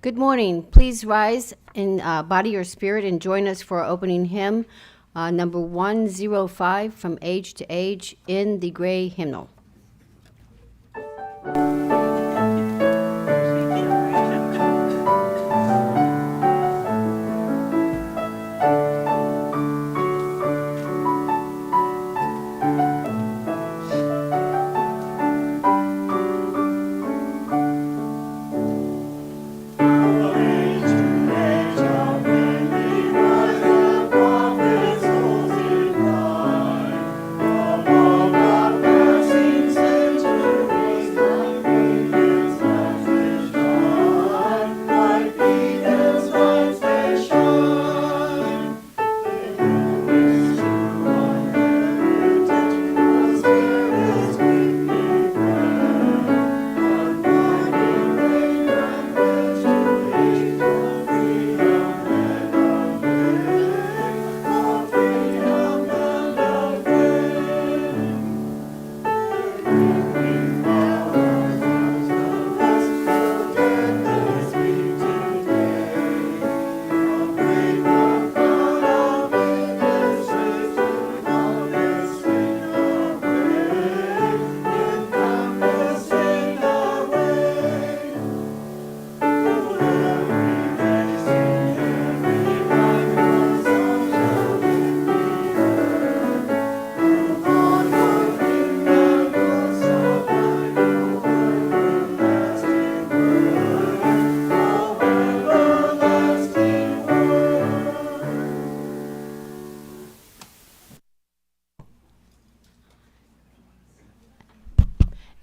Good morning. Please rise in body or spirit and join us for our opening hymn, number 105, From Age to Age, in the Gray Hymnal.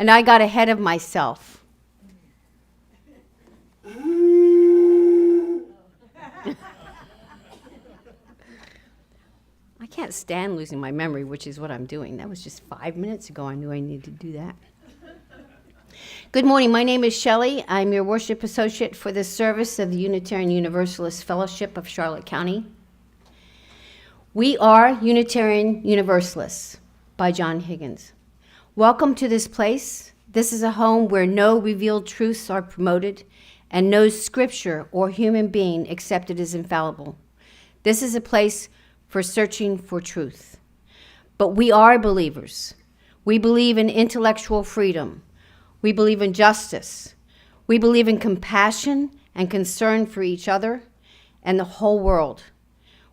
And I got ahead of myself. I can't stand losing my memory, which is what I'm doing. That was just 5 minutes ago. I knew I needed to do that. Good morning. My name is Shelley. I'm your worship associate for this service of the Unitarian Universalist Fellowship of Charlotte County. We are Unitarian Universalists by John Higgins. Welcome to this place. This is a home where no revealed truths are promoted and no scripture or human being accepted as infallible. This is a place for searching for truth. But we are believers. We believe in intellectual freedom. We believe in justice. We believe in compassion and concern for each other and the whole world.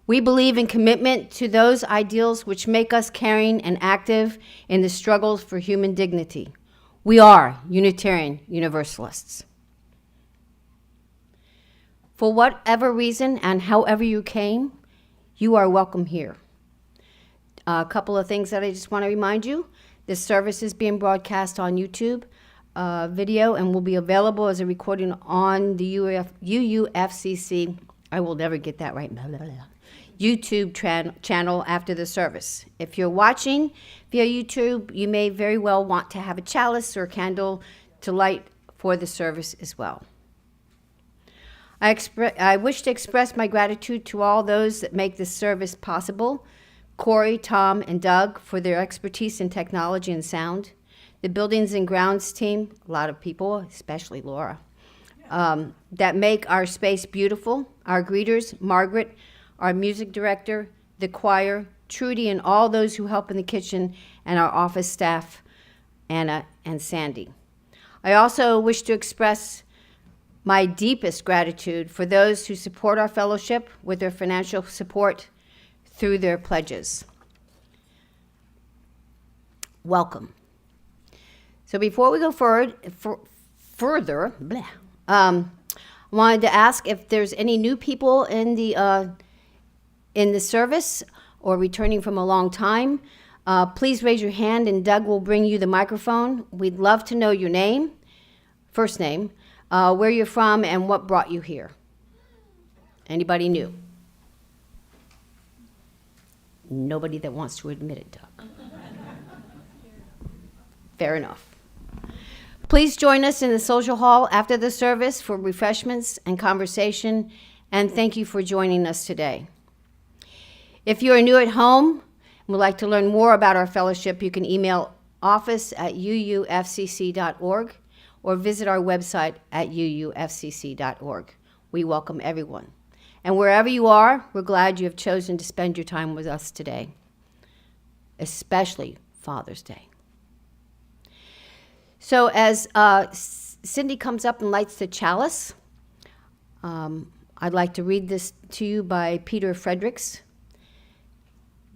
We believe in commitment to those ideals which make us caring and active in the struggles for human dignity. We are Unitarian Universalists. For whatever reason and however you came, you are welcome here. A couple of things that I just want to remind you. This service is being broadcast on YouTube video and will be available as a recording on the UUFCC. I will never get that right. YouTube channel after the service. If you're watching via YouTube, you may very well want to have a chalice or a candle to light for the service as well. I wish to express my gratitude to all those that make this service possible. Corey, Tom, and Doug for their expertise in technology and sound. The buildings and grounds team, a lot of people, especially Laura, that make our space beautiful. Our greeters, Margaret, our music director, the choir, Trudy, and all those who help in the kitchen, and our office staff, Anna and Sandy. I also wish to express my deepest gratitude for those who support our fellowship with their financial support through their pledges. Welcome. So before we go further, I wanted to ask if there's any new people in the service or returning from a long time. Please raise your hand and Doug will bring you the microphone. We'd love to know your name, first name, where you're from, and what brought you here. Anybody new? Nobody that wants to admit it, Doug. Fair enough. Please join us in the social hall after the service for refreshments and conversation, and thank you for joining us today. If you are new at home and would like to learn more about our fellowship, you can email office@uufcc.org or visit our website at uufcc.org. We welcome everyone. And wherever you are, we're glad you have chosen to spend your time with us today, especially Father's Day. So as Cindy comes up and lights the chalice, I'd like to read this to you by Peter Fredericks.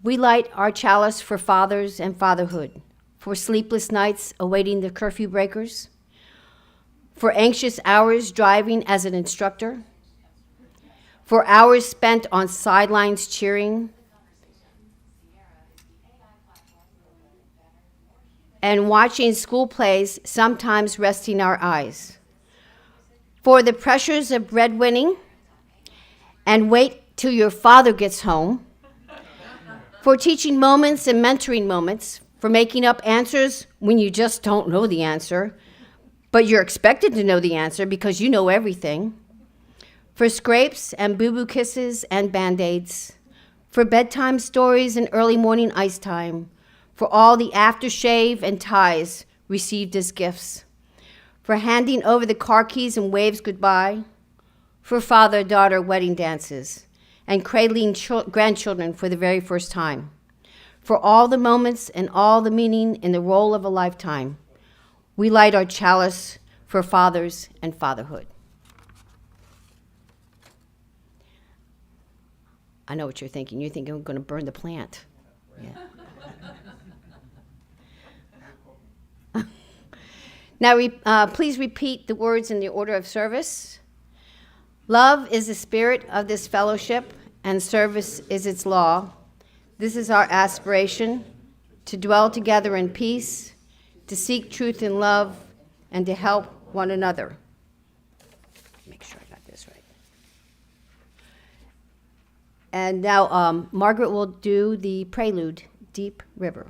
We light our chalice for fathers and fatherhood, for sleepless nights awaiting the curfew breakers, for anxious hours driving as an instructor, for hours spent on sidelines cheering, and watching school plays, sometimes resting our eyes, for the pressures of breadwinning, and wait till your father gets home, for teaching moments and mentoring moments, for making up answers when you just don't know the answer, but you're expected to know the answer because you know everything, for scrapes and boo-boo kisses and Band-Aids, for bedtime stories and early morning ice time, for all the aftershave and ties received as gifts, for handing over the car keys and waves goodbye, for father-daughter wedding dances, and cradling grandchildren for the very first time, for all the moments and all the meaning in the role of a lifetime. We light our chalice for fathers and fatherhood. I know what you're thinking. You're thinking we're going to burn the plant. Yeah. Now, please repeat the words in the order of service. Love is the spirit of this fellowship, and service is its law. This is our aspiration, to dwell together in peace, to seek truth in love, and to help one another. Make sure I got this right. And now Margaret will do the prelude, Deep River.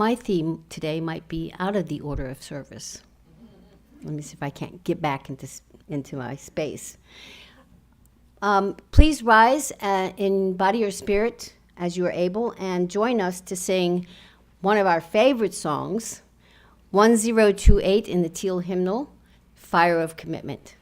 my theme today might be out of the order of service. Let me see if I can't get back into my space. Please rise in body or spirit as you are able and join us to sing one of our favorite songs, 1028 in the Teal Hymnal, Fire of Commitment.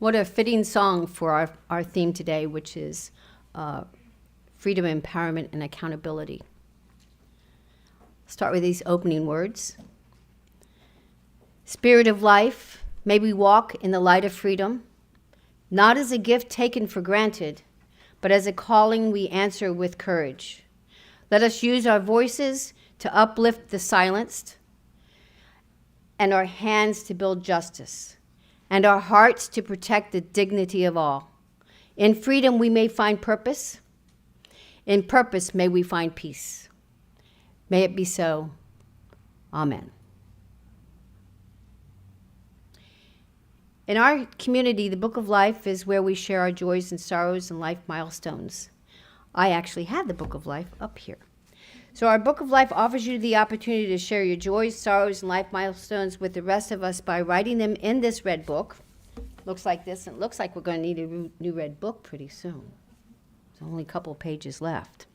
What a fitting song for our theme today, which is freedom, empowerment, and accountability. Start with these opening words. Spirit of life, may we walk in the light of freedom, not as a gift taken for granted, but as a calling we answer with courage. Let us use our voices to uplift the silenced, and our hands to build justice, and our hearts to protect the dignity of all. In freedom we may find purpose. In purpose may we find peace. May it be so. Amen. In our community, the Book of Life is where we share our joys and sorrows and life milestones. I actually have the Book of Life up here. So our Book of Life offers you the opportunity to share your joys, sorrows, and life milestones with the rest of us by writing them in this red book. looks like this, and it looks like we're going to need a new red book pretty soon. There's only a couple of pages left.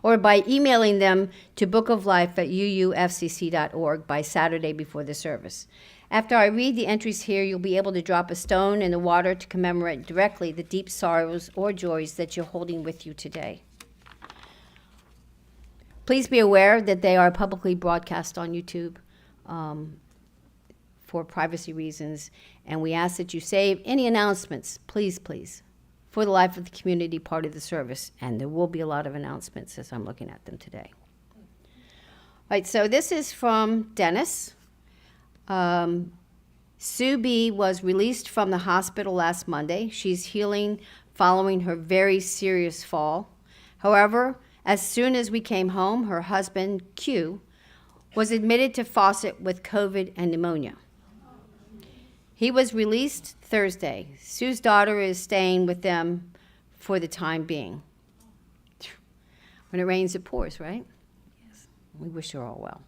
Or by emailing them to bookoflife@uufcc.org by Saturday before the service. After I read the entries here, you'll be able to drop a stone in the water to commemorate directly the deep sorrows or joys that you're holding with you today. Please be aware that they are publicly broadcast on YouTube for privacy reasons, and we ask that you save any announcements, please, for the Life of the Community part of the service, and there will be a lot of announcements as I'm looking at them today. All right, so this is from Dennis. Sue B. was released from the hospital last Monday. She's healing following her very serious fall. However, as soon as we came home, her husband, Q, was admitted to Fawcett with COVID and pneumonia. He was released Thursday. Sue's daughter is staying with them for the time being. When it rains, it pours, right? Yes. We wish her all well.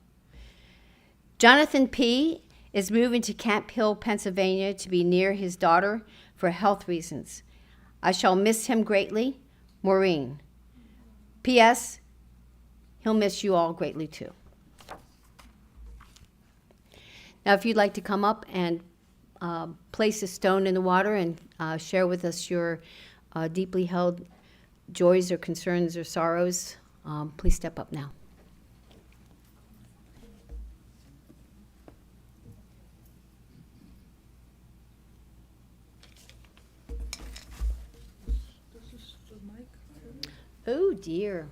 Jonathan P. is moving to Camp Hill, Pennsylvania to be near his daughter for health reasons. I shall miss him greatly. Maureen. P.S. He'll miss you all greatly too. Now, if you'd like to come up and place a stone in the water and share with us your deeply held joys or concerns or sorrows, please step up now. Oh, dear.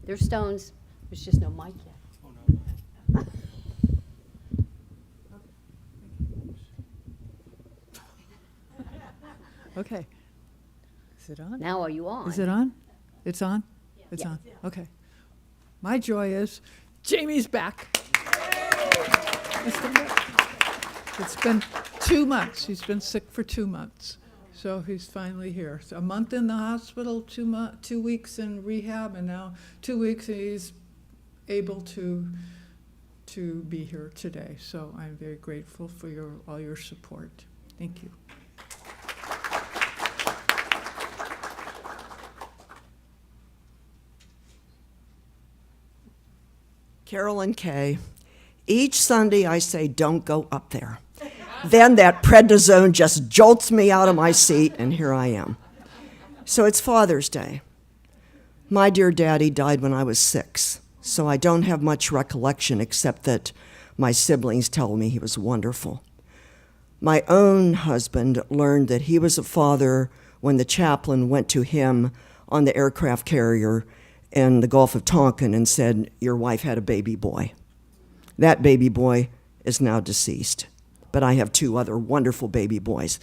There's stones. There's just no mic yet. Okay. Is it on? Now are you on? Is it on? It's on? Yeah. It's on. Okay. My joy is Jamie's back. It's been 2 months. He's been sick for 2 months. So he's finally here. So a month in the hospital, 2 weeks in rehab, and now 2 weeks he's able to be here today. So I'm very grateful for all your support. Thank you. Carolyn Kay. Each Sunday I say, don't go up there. Then that prednisone just jolts me out of my seat, and here I am. So it's Father's Day. My dear daddy died when I was 6, so I don't have much recollection except that my siblings tell me he was wonderful. My own husband learned that he was a father when the chaplain went to him on the aircraft carrier in the Gulf of Tonkin and said, your wife had a baby boy. That baby boy is now deceased, but I have 2 other wonderful baby boys.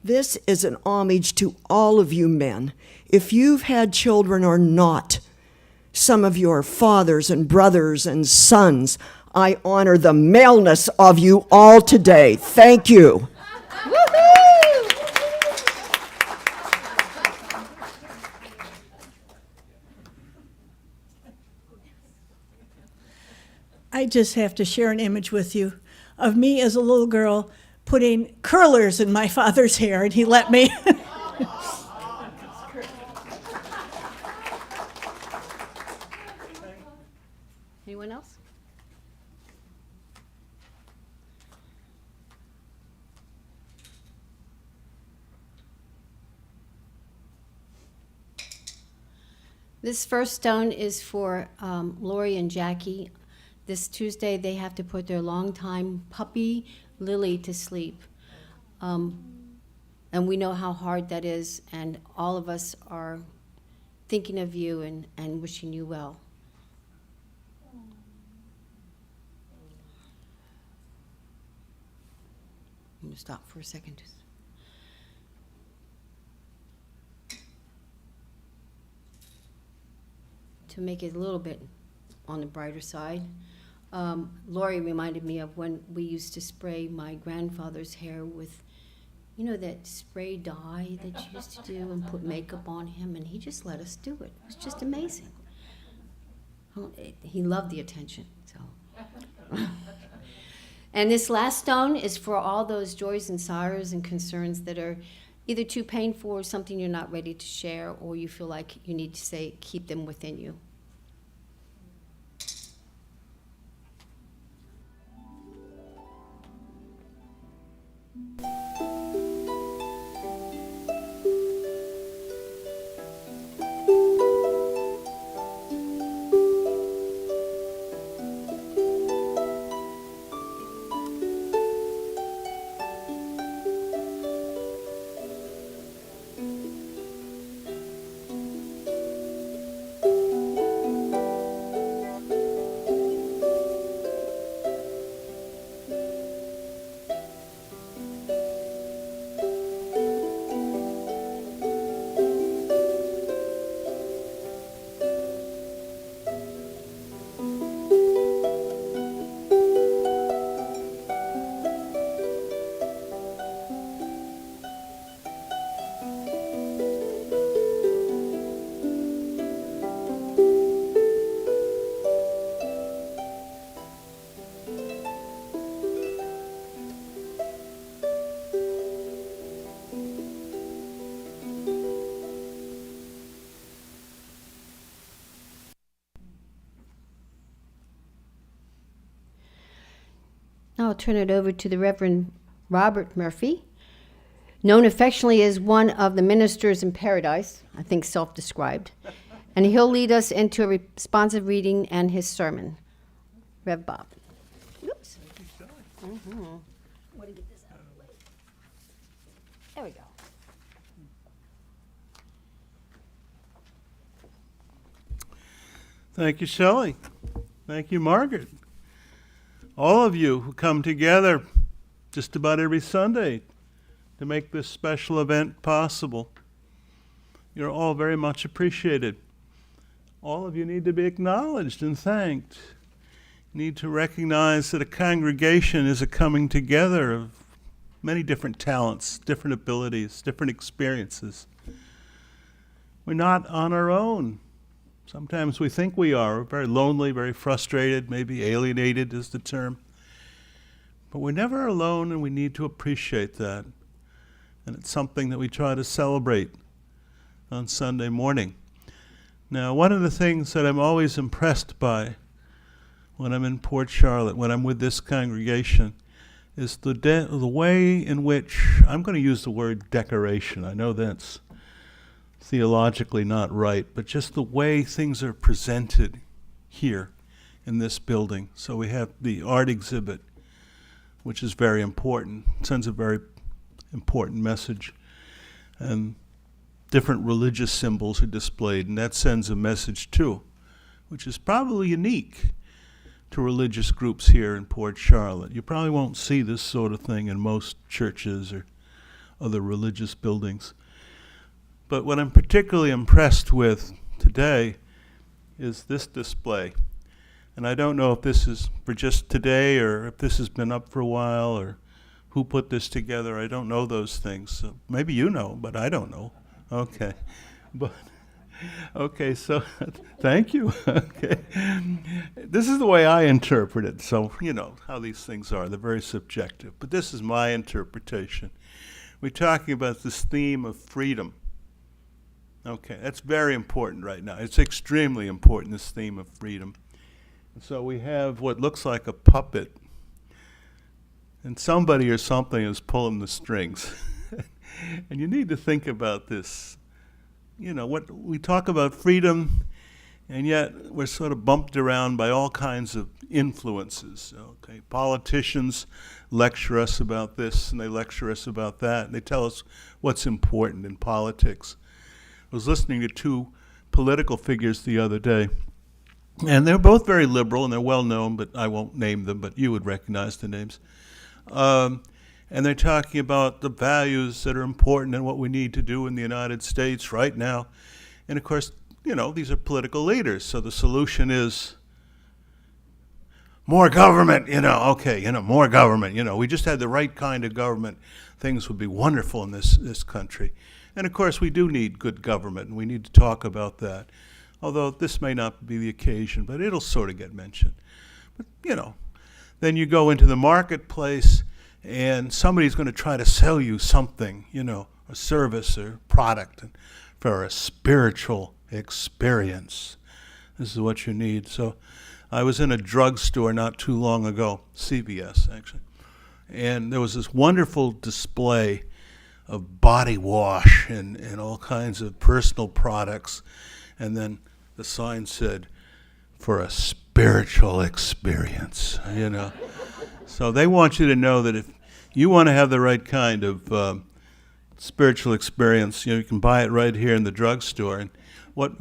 This is an homage to all of you men. If you've had children or not, some of your fathers and brothers and sons, I honor the maleness of you all today. Thank you. I just have to share an image with you of me as a little girl putting curlers in my father's hair, and he let me. Anyone else? This first stone is for Lori and Jackie. This Tuesday, they have to put their longtime puppy, Lily, to sleep. And we know how hard that is, and all of us are thinking of you and wishing you well. I'm going to stop for a second. To make it a little bit on the brighter side. Lori reminded me of when we used to spray my grandfather's hair with, you know, that spray dye that you used to do and put makeup on him, and he just let us do it. It was just amazing. He loved the attention, so. And this last stone is for all those joys and sorrows and concerns that are either too painful or something you're not ready to share, or you feel like you need to say, keep them within you. Now I'll turn it over to the Reverend Robert Murphy, known affectionately as one of the ministers in paradise, I think self-described, and he'll lead us into a responsive reading and his sermon. Rev Bob. Oops. Mm-hmm. Want to get this out of the way? There we go. Thank you, Shelley. Thank you, Margaret. All of you who come together just about every Sunday to make this special event possible. You're all very much appreciated. All of you need to be acknowledged and thanked. You need to recognize that a congregation is a coming together of many different talents, different abilities, different experiences. We're not on our own. Sometimes we think we are. We're very lonely, very frustrated, maybe alienated is the term. But we're never alone, and we need to appreciate that. And it's something that we try to celebrate on Sunday morning. Now, one of the things that I'm always impressed by when I'm in Port Charlotte, when I'm with this congregation, is the way in which, I'm going to use the word decoration. I know that's theologically not right, but just the way things are presented here in this building. So we have the art exhibit, which is very important, sends a very important message. And different religious symbols are displayed, and that sends a message too, which is probably unique to religious groups here in Port Charlotte. You probably won't see this sort of thing in most churches or other religious buildings. But what I'm particularly impressed with today is this display. And I don't know if this is for just today or if this has been up for a while or who put this together. I don't know those things. So maybe you know, but I don't know. Okay. But okay, so thank you. Okay. This is the way I interpret it. So, you know how these things are. They're very subjective. But this is my interpretation. We're talking about this theme of freedom. Okay, that's very important right now. It's extremely important, this theme of freedom. And so we have what looks like a puppet, and somebody or something is pulling the strings. And you need to think about this. You know, what we talk about freedom, and yet we're sort of bumped around by all kinds of influences. Okay, politicians lecture us about this, and they lecture us about that, and they tell us what's important in politics. I was listening to two political figures the other day, and they're both very liberal, and they're well known, but I won't name them, but you would recognize the names. And they're talking about the values that are important and what we need to do in the United States right now. And of course, you know, these are political leaders, so the solution is more government, more government. We just had the right kind of government. Things would be wonderful in this country. And of course, we do need good government, and we need to talk about that. Although this may not be the occasion, but it'll sort of get mentioned. But, then you go into the marketplace and somebody's going to try to sell you something, a service or product for a spiritual experience. This is what you need. So I was in a drugstore not too long ago, CVS actually, and there was this wonderful display of body wash and all kinds of personal products. And then the sign said, for a spiritual experience, So they want you to know that if you want to have the right kind of spiritual experience, you can buy it right here in the drugstore. And what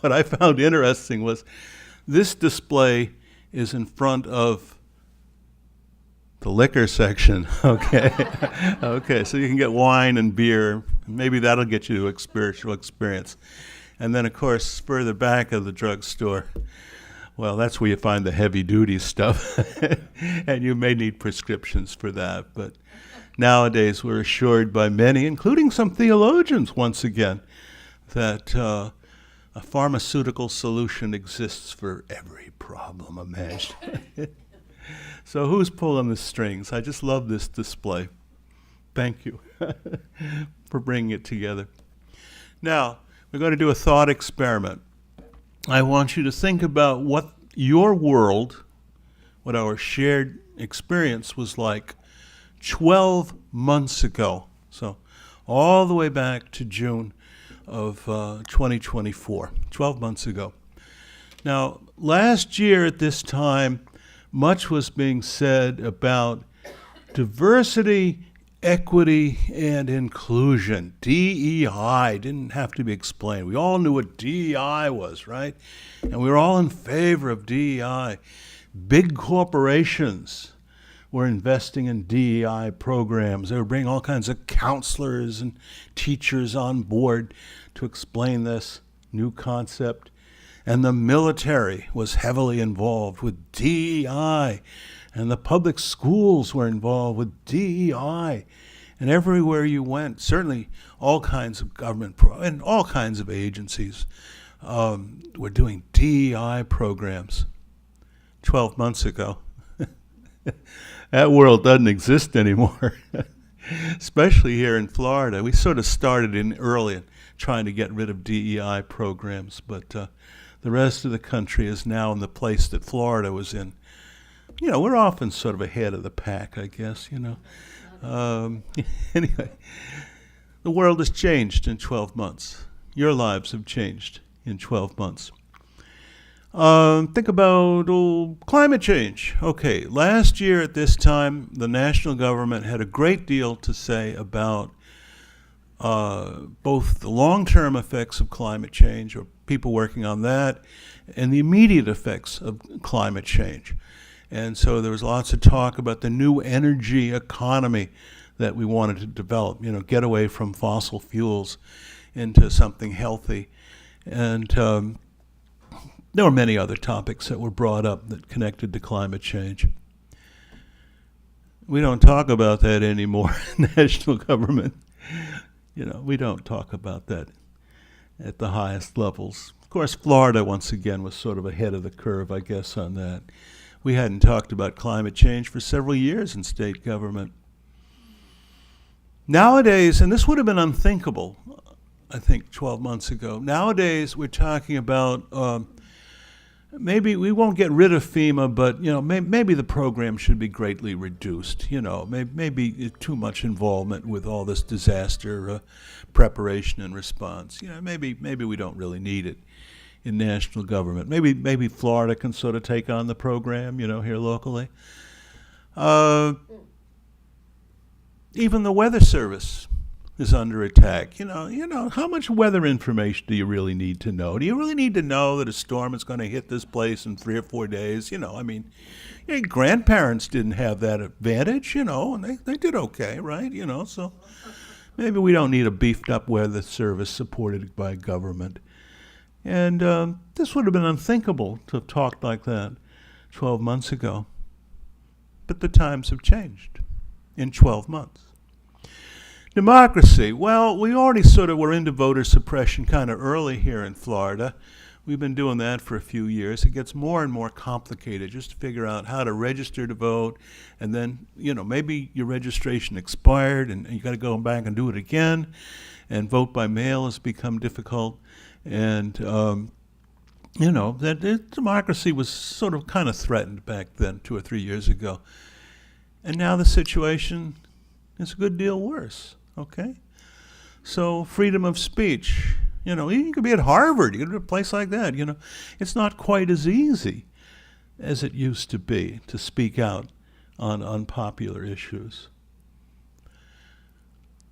I found interesting was this display is in front of the liquor section, okay? Okay, so you can get wine and beer. Maybe that'll get you to a spiritual experience. And then, of course, further back of the drugstore, well, that's where you find the heavy-duty stuff. And you may need prescriptions for that. But nowadays, we're assured by many, including some theologians, once again, that a pharmaceutical solution exists for every problem imagined. So who's pulling the strings? I just love this display. Thank you for bringing it together. Now, we're going to do a thought experiment. I want you to think about what your world, what our shared experience was like 12 months ago. So all the way back to June of 2024, 12 months ago. Now, last year at this time, much was being said about diversity, equity, and inclusion. DEI didn't have to be explained. We all knew what DEI was, right? And we were all in favor of DEI. Big corporations were investing in DEI programs. They were bringing all kinds of counselors and teachers on board to explain this new concept. And the military was heavily involved with DEI. And the public schools were involved with DEI. And everywhere you went, certainly all kinds of government and all kinds of agencies were doing DEI programs 12 months ago. That world doesn't exist anymore, especially here in Florida. We sort of started in early trying to get rid of DEI programs, but the rest of the country is now in the place that Florida was in. We're often sort of ahead of the pack, I guess, Anyway, the world has changed in 12 months. Your lives have changed in 12 months. Think about climate change. Okay, last year at this time, the national government had a great deal to say about both the long-term effects of climate change, or people working on that, and the immediate effects of climate change. And so there was lots of talk about the new energy economy that we wanted to develop, get away from fossil fuels into something healthy. And there were many other topics that were brought up that connected to climate change. We don't talk about that anymore in national government. We don't talk about that at the highest levels. Of course, Florida, once again, was sort of ahead of the curve, I guess, on that. We hadn't talked about climate change for several years in state government. Nowadays, and this would have been unthinkable, I think, 12 months ago. Nowadays, we're talking about maybe we won't get rid of FEMA, but maybe the program should be greatly reduced. Maybe too much involvement with all this disaster preparation and response. Maybe we don't really need it in national government. Maybe Florida can sort of take on the program, here locally. Even the Weather Service is under attack. How much weather information do you really need to know? Do you really need to know that a storm is going to hit this place in 3 or 4 days? Grandparents didn't have that advantage, and they did okay, right? So maybe we don't need a beefed up weather service supported by government. And this would have been unthinkable to have talked like that 12 months ago. But the times have changed in 12 months. Democracy. Well, we already sort of were into voter suppression kind of early here in Florida. We've been doing that for a few years. It gets more and more complicated just to figure out how to register to vote, and then, maybe your registration expired and you got to go back and do it again, and vote by mail has become difficult. And, democracy was sort of kind of threatened back then, 2 or 3 years ago. And now the situation is a good deal worse, okay? So freedom of speech. You could be at Harvard, you could be at a place like that, It's not quite as easy as it used to be to speak out on unpopular issues.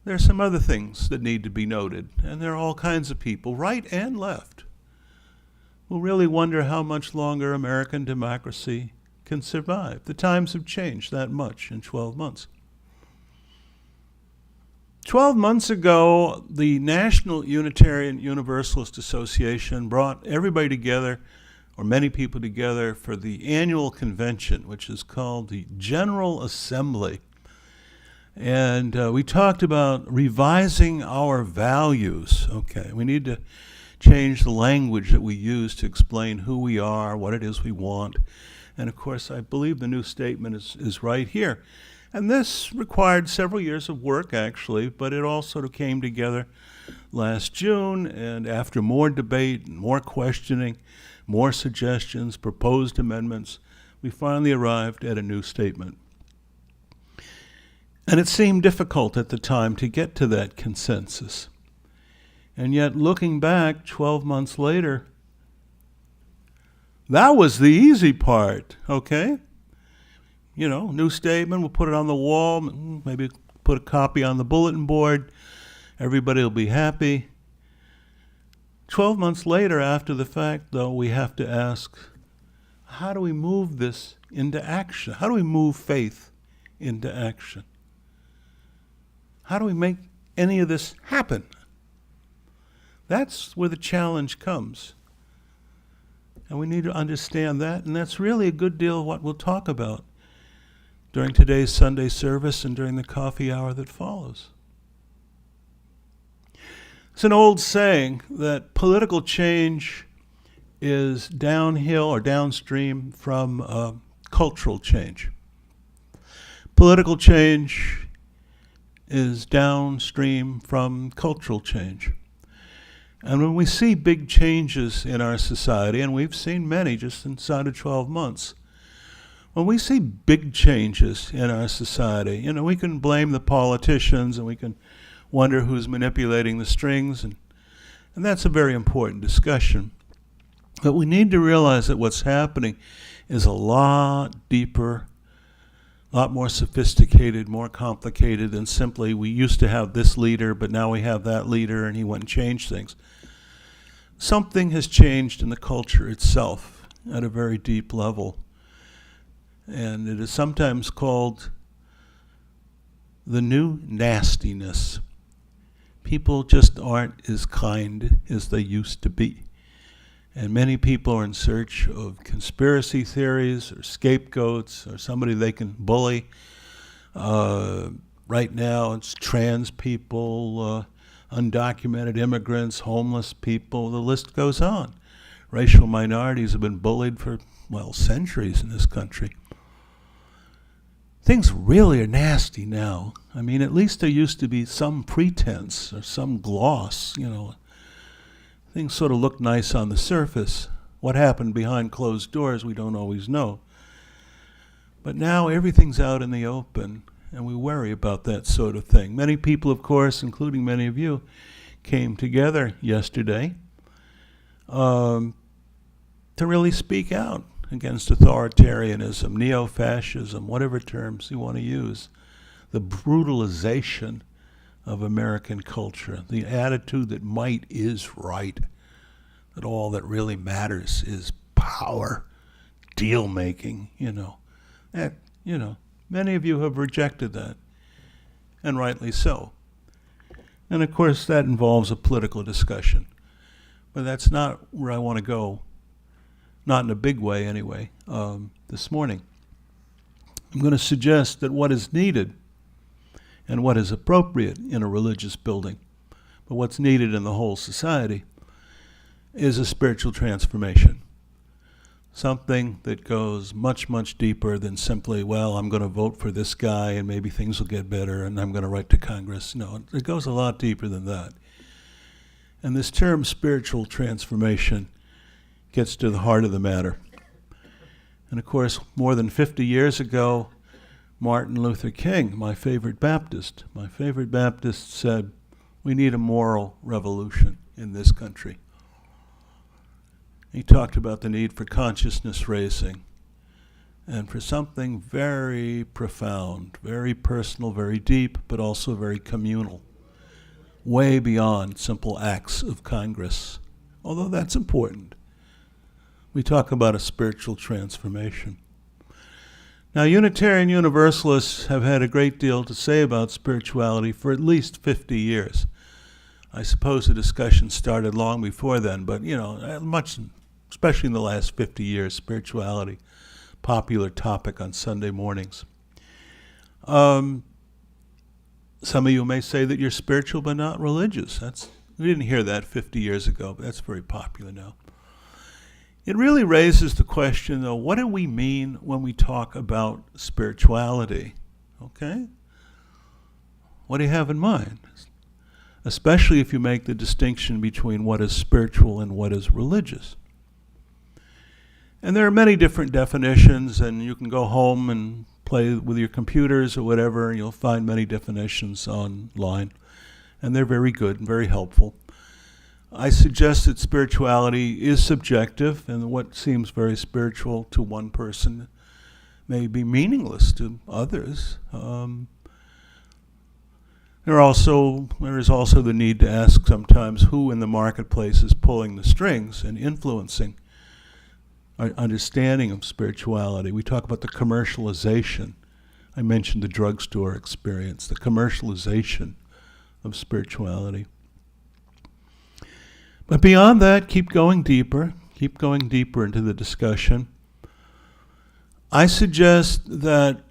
There are some other things that need to be noted, and there are all kinds of people, right and left, who really wonder how much longer American democracy can survive. The times have changed that much in 12 months. 12 months ago, the National Unitarian Universalist Association brought everybody together, or many people together, for the annual convention, which is called the General Assembly. And we talked about revising our values. Okay, we need to change the language that we use to explain who we are, what it is we want. And of course, I believe the new statement is right here. And this required several years of work, actually, but it all sort of came together last June, and after more debate, more questioning, more suggestions, proposed amendments, we finally arrived at a new statement. And it seemed difficult at the time to get to that consensus. And yet, looking back 12 months later, that was the easy part, okay? New statement, we'll put it on the wall, maybe put a copy on the bulletin board, everybody will be happy. 12 months later, after the fact, though, we have to ask, how do we move this into action? How do we move faith into action? How do we make any of this happen? That's where the challenge comes. And we need to understand that, and that's really a good deal of what we'll talk about during today's Sunday service and during the coffee hour that follows. It's an old saying that political change is downhill or downstream from cultural change. Political change is downstream from cultural change. And when we see big changes in our society, and we've seen many just inside of 12 months, when we see big changes in our society, we can blame the politicians and we can wonder who's manipulating the strings, and that's a very important discussion. But we need to realize that what's happening is a lot deeper, a lot more sophisticated, more complicated than simply we used to have this leader, but now we have that leader and he went and changed things. Something has changed in the culture itself at a very deep level. And it is sometimes called the new nastiness. People just aren't as kind as they used to be. And many people are in search of conspiracy theories or scapegoats or somebody they can bully. Right now it's trans people, undocumented immigrants, homeless people, the list goes on. Racial minorities have been bullied for, centuries in this country. Things really are nasty now. I mean, at least there used to be some pretense or some gloss, Things sort of look nice on the surface. What happened behind closed doors, we don't always know. But now everything's out in the open, and we worry about that sort of thing. Many people, of course, including many of you, came together yesterday to really speak out against authoritarianism, neo-fascism, whatever terms you want to use, the brutalization of American culture, the attitude that might is right, that all that really matters is power, deal-making, Many of you have rejected that, and rightly so. And of course, that involves a political discussion. But that's not where I want to go, not in a big way anyway, this morning. I'm going to suggest that what is needed and what is appropriate in a religious building, but what's needed in the whole society, is a spiritual transformation. Something that goes much, much deeper than simply, well, I'm going to vote for this guy and maybe things will get better and I'm going to write to Congress. No, it goes a lot deeper than that. And this term spiritual transformation gets to the heart of the matter. And of course, more than 50 years ago, Martin Luther King, my favorite Baptist said, we need a moral revolution in this country. He talked about the need for consciousness raising and for something very profound, very personal, very deep, but also very communal, way beyond simple acts of Congress, although that's important. We talk about a spiritual transformation. Now, Unitarian Universalists have had a great deal to say about spirituality for at least 50 years. I suppose the discussion started long before then, but, much, especially in the last 50 years, spirituality, popular topic on Sunday mornings. Some of you may say that you're spiritual but not religious. We didn't hear that 50 years ago, but that's very popular now. It really raises the question, though, what do we mean when we talk about spirituality? Okay? What do you have in mind? Especially if you make the distinction between what is spiritual and what is religious. And there are many different definitions, and you can go home and play with your computers or whatever, and you'll find many definitions online. And they're very good and very helpful. I suggest that spirituality is subjective, and what seems very spiritual to one person may be meaningless to others. There is also the need to ask sometimes who in the marketplace is pulling the strings and influencing our understanding of spirituality. We talk about the commercialization. I mentioned the drugstore experience, the commercialization of spirituality. But beyond that, keep going deeper into the discussion. I suggest that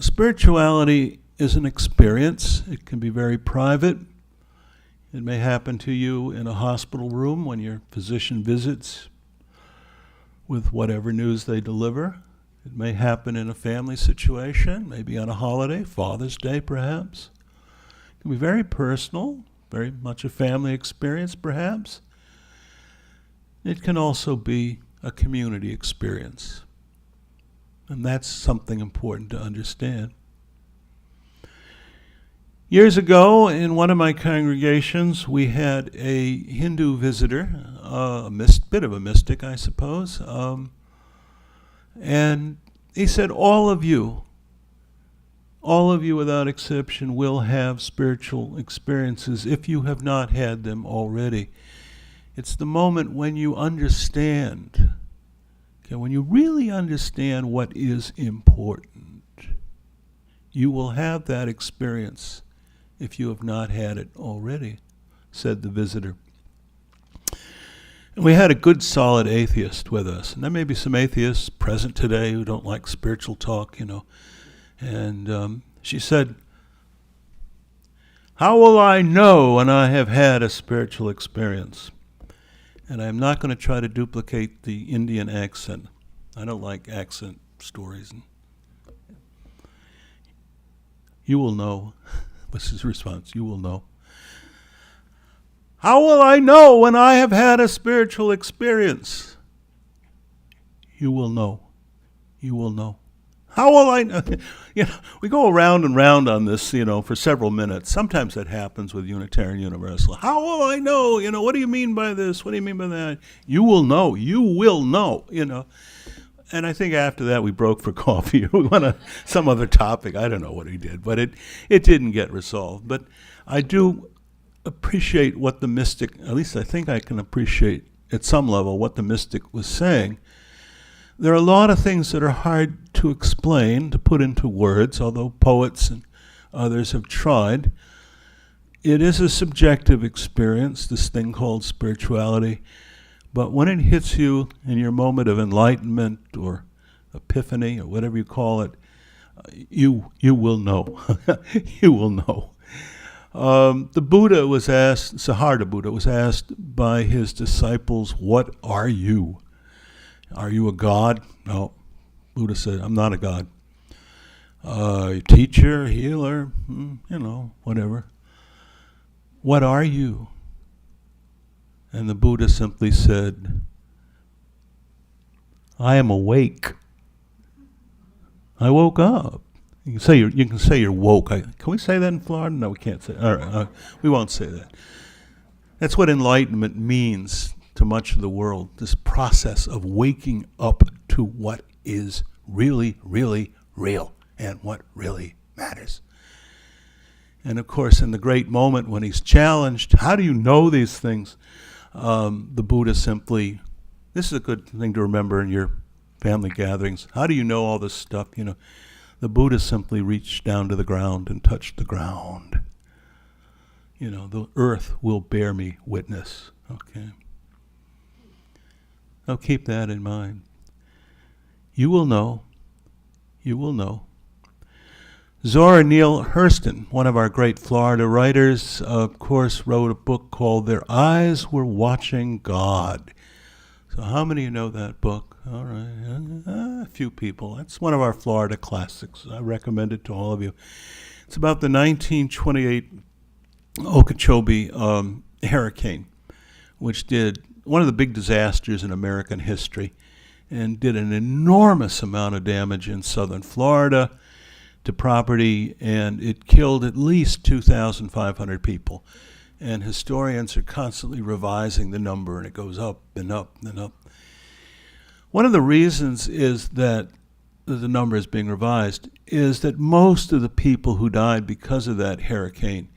spirituality is an experience. It can be very private. It may happen to you in a hospital room when your physician visits with whatever news they deliver. It may happen in a family situation, maybe on a holiday, Father's Day perhaps. It can be very personal, very much a family experience perhaps. It can also be a community experience. And that's something important to understand. Years ago, in one of my congregations, we had a Hindu visitor, a bit of a mystic, I suppose, and he said, all of you without exception will have spiritual experiences if you have not had them already. It's the moment when you understand, when you really understand what is important. You will have that experience if you have not had it already, said the visitor. And we had a good, solid atheist with us. And there may be some atheists present today who don't like spiritual talk, And she said, how will I know when I have had a spiritual experience? And I'm not going to try to duplicate the Indian accent. I don't like accent stories. You will know. Was his response. You will know. How will I know when I have had a spiritual experience? You will know. You will know. How will I know? We go around and round on this, for several minutes. Sometimes that happens with Unitarian Universal. How will I know? What do you mean by this? What do you mean by that? You will know. You will know, And I think after that we broke for coffee. We went on some other topic. I don't know what he did, but it didn't get resolved. But I do appreciate what the mystic, at least I think I can appreciate at some level what the mystic was saying. There are a lot of things that are hard to explain, to put into words, although poets and others have tried. It is a subjective experience, this thing called spirituality. But when it hits you in your moment of enlightenment or epiphany or whatever you call it, you will know. You will know. The Buddha was asked, Siddhartha Buddha was asked by his disciples, "What are you? Are you a god?" No. Buddha said, "I'm not a god. Teacher, healer, whatever. What are you?" And the Buddha simply said, "I am awake. I woke up." You can say you're woke. Can we say that in Florida? No, we can't say. All right, we won't say that. That's what enlightenment means to much of the world. This process of waking up to what is really, really real and what really matters. And of course, in the great moment when he's challenged, how do you know these things? The Buddha simply, this is a good thing to remember in your family gatherings. How do you know all this stuff? The Buddha simply reached down to the ground and touched the ground. The earth will bear me witness. Okay. Now keep that in mind. You will know. You will know. Zora Neale Hurston, one of our great Florida writers, of course, wrote a book called Their Eyes Were Watching God. So how many of you know that book? All right, a few people. That's one of our Florida classics. I recommend it to all of you. It's about the 1928 Okeechobee hurricane, which did one of the big disasters in American history and did an enormous amount of damage in southern Florida to property, and it killed at least 2,500 people. And historians are constantly revising the number, and it goes up and up and up. One of the reasons is that the number is being revised is that most of the people who died because of that hurricane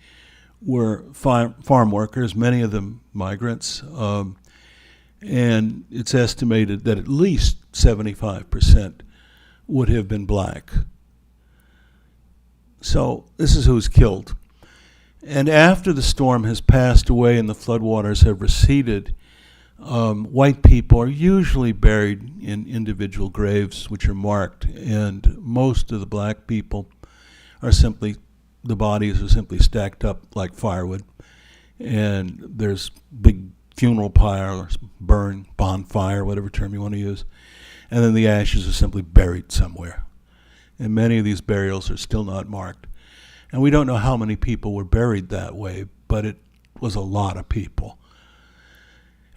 were farm workers, many of them migrants, and it's estimated that at least 75% would have been black. So this is who's killed. And after the storm has passed away and the floodwaters have receded, white people are usually buried in individual graves which are marked, and most of the black people are simply, the bodies are simply stacked up like firewood, and there's big funeral pyres, bonfire, whatever term you want to use, and then the ashes are simply buried somewhere. And many of these burials are still not marked. And we don't know how many people were buried that way, but it was a lot of people.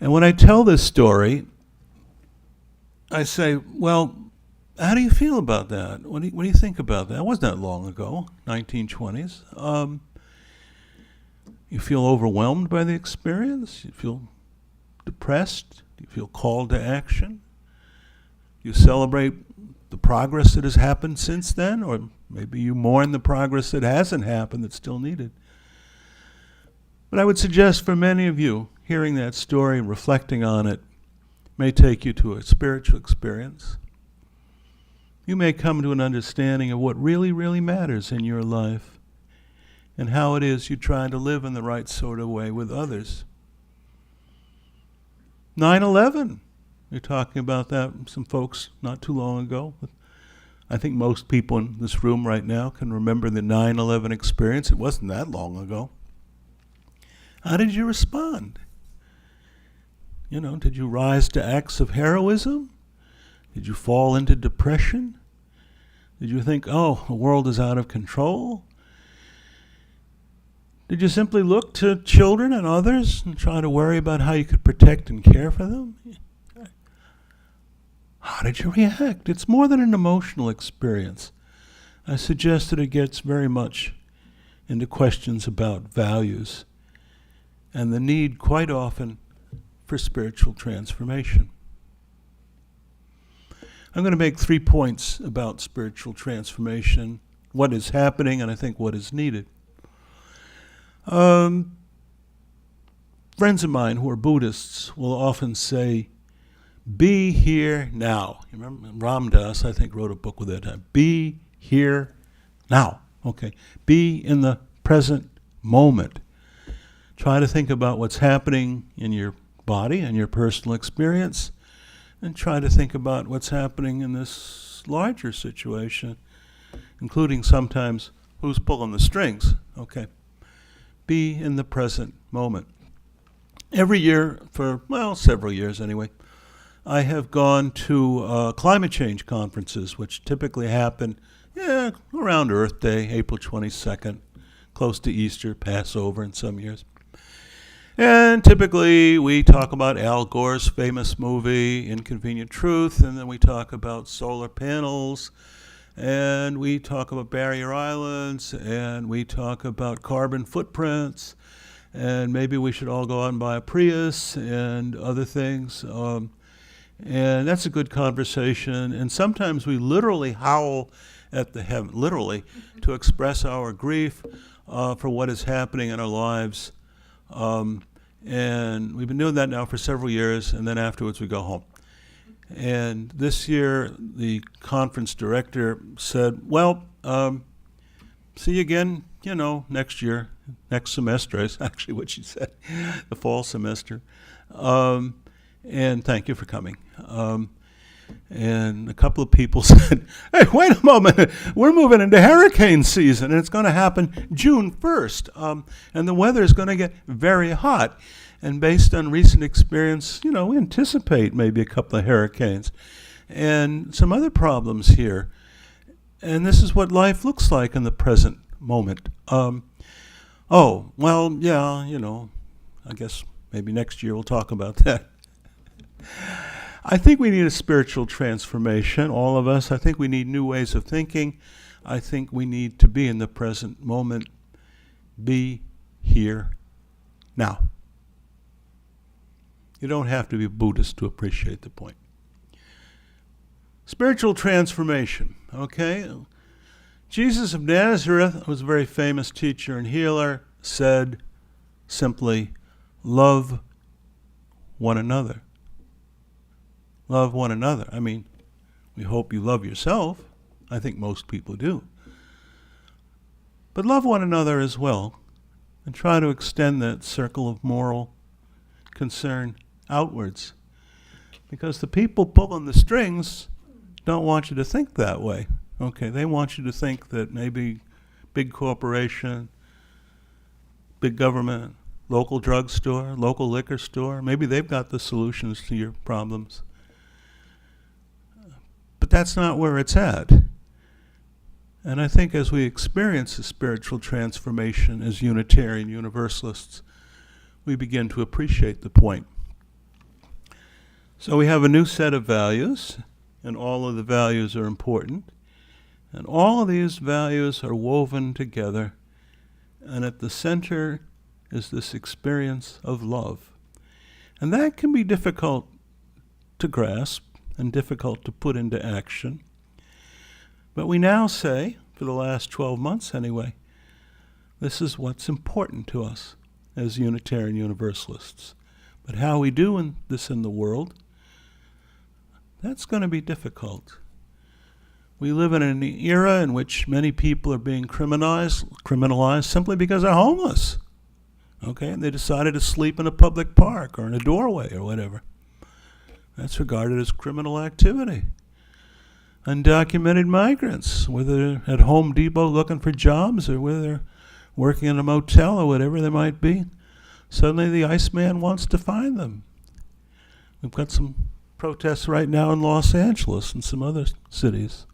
And when I tell this story, I say, well, how do you feel about that? What do you think about that? It wasn't that long ago, 1920s. You feel overwhelmed by the experience? You feel depressed? Do you feel called to action? Do you celebrate the progress that has happened since then, or maybe you mourn the progress that hasn't happened that's still needed? But I would suggest for many of you, hearing that story and reflecting on it may take you to a spiritual experience. You may come to an understanding of what really, really matters in your life and how it is you try to live in the right sort of way with others. 9/11. You're talking about that, some folks not too long ago. I think most people in this room right now can remember the 9/11 experience. It wasn't that long ago. How did you respond? Did you rise to acts of heroism? Did you fall into depression? Did you think, oh, the world is out of control? Did you simply look to children and others and try to worry about how you could protect and care for them? How did you react? It's more than an emotional experience. I suggest that it gets very much into questions about values and the need quite often for spiritual transformation. I'm going to make 3 points about spiritual transformation, what is happening, and I think what is needed. Friends of mine who are Buddhists will often say, be here now. You remember Ram Dass, I think, wrote a book with that. Be here now. Okay. Be in the present moment. Try to think about what's happening in your body and your personal experience, and try to think about what's happening in this larger situation, including sometimes who's pulling the strings. Okay. be in the present moment. Every year, for, well, several years anyway, I have gone to climate change conferences, which typically happen around Earth Day, April 22nd, close to Easter, Passover in some years. And typically we talk about Al Gore's famous movie, Inconvenient Truth, and then we talk about solar panels, and we talk about barrier islands, and we talk about carbon footprints, and maybe we should all go out and buy a Prius and other things. And that's a good conversation. And sometimes we literally howl at the heaven, literally, to express our grief for what is happening in our lives. And we've been doing that now for several years, and then afterwards we go home. And this year, the conference director said, well, see you again, next year, next semester, is actually what she said, the fall semester. And thank you for coming. And a couple of people said, hey, wait a moment, we're moving into hurricane season, and it's going to happen June 1st. And the weather is going to get very hot. And based on recent experience, we anticipate maybe a couple of hurricanes and some other problems here. And this is what life looks like in the present moment. Oh, well, yeah, I guess maybe next year we'll talk about that. I think we need a spiritual transformation, all of us. I think we need new ways of thinking. I think we need to be in the present moment. Be here now. You don't have to be a Buddhist to appreciate the point. Spiritual transformation, okay? Jesus of Nazareth was a very famous teacher and healer, said simply, love one another. Love one another. I mean, we hope you love yourself. I think most people do. But love one another as well, and try to extend that circle of moral concern outwards. Because the people pulling the strings don't want you to think that way. Okay, they want you to think that maybe big corporation, big government, local drugstore, local liquor store, maybe they've got the solutions to your problems. But that's not where it's at. And I think as we experience a spiritual transformation as Unitarian Universalists, we begin to appreciate the point. So we have a new set of values, and all of the values are important. And all of these values are woven together, and at the center is this experience of love. And that can be difficult to grasp and difficult to put into action. But we now say, for the last 12 months anyway, this is what's important to us as Unitarian Universalists. But how we do this in the world, that's going to be difficult. We live in an era in which many people are being criminalized simply because they're homeless. Okay, and they decided to sleep in a public park or in a doorway or whatever. That's regarded as criminal activity. Undocumented migrants, whether they're at Home Depot looking for jobs or whether they're working in a motel or whatever they might be, suddenly the Iceman wants to find them. We've got some protests right now in Los Angeles and some other cities.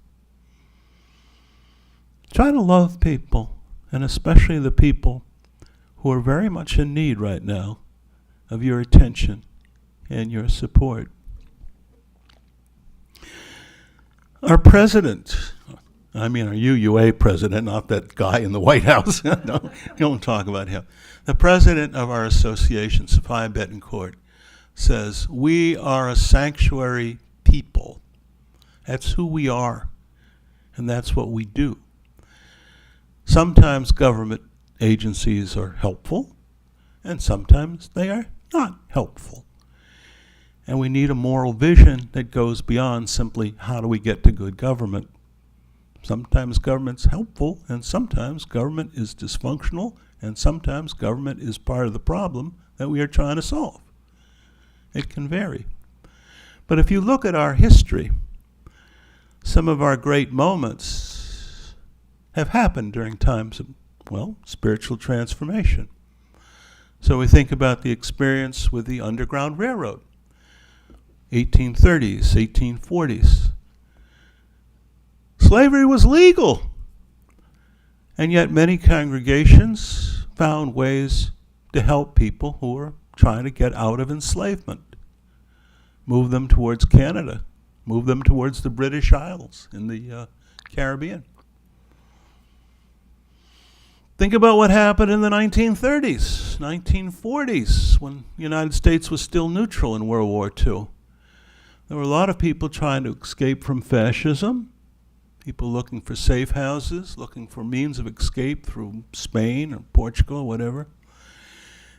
Try to love people, and especially the people who are very much in need right now of your attention and your support. Our president, our UUA president, not that guy in the White House, don't talk about him. The president of our association, Sophia Betancourt, says, we are a sanctuary people. That's who we are, and that's what we do. Sometimes government agencies are helpful, and sometimes they are not helpful. And we need a moral vision that goes beyond simply how do we get to good government. Sometimes government's helpful, and sometimes government is dysfunctional, and sometimes government is part of the problem that we are trying to solve. It can vary. But if you look at our history, some of our great moments have happened during times of, spiritual transformation. So we think about the experience with the Underground Railroad, 1830s, 1840s. Slavery was legal, and yet many congregations found ways to help people who were trying to get out of enslavement, move them towards Canada, move them towards the British Isles in the Caribbean. Think about what happened in the 1930s, 1940s, when the United States was still neutral in World War II. There were a lot of people trying to escape from fascism, people looking for safe houses, looking for means of escape through Spain or Portugal or whatever.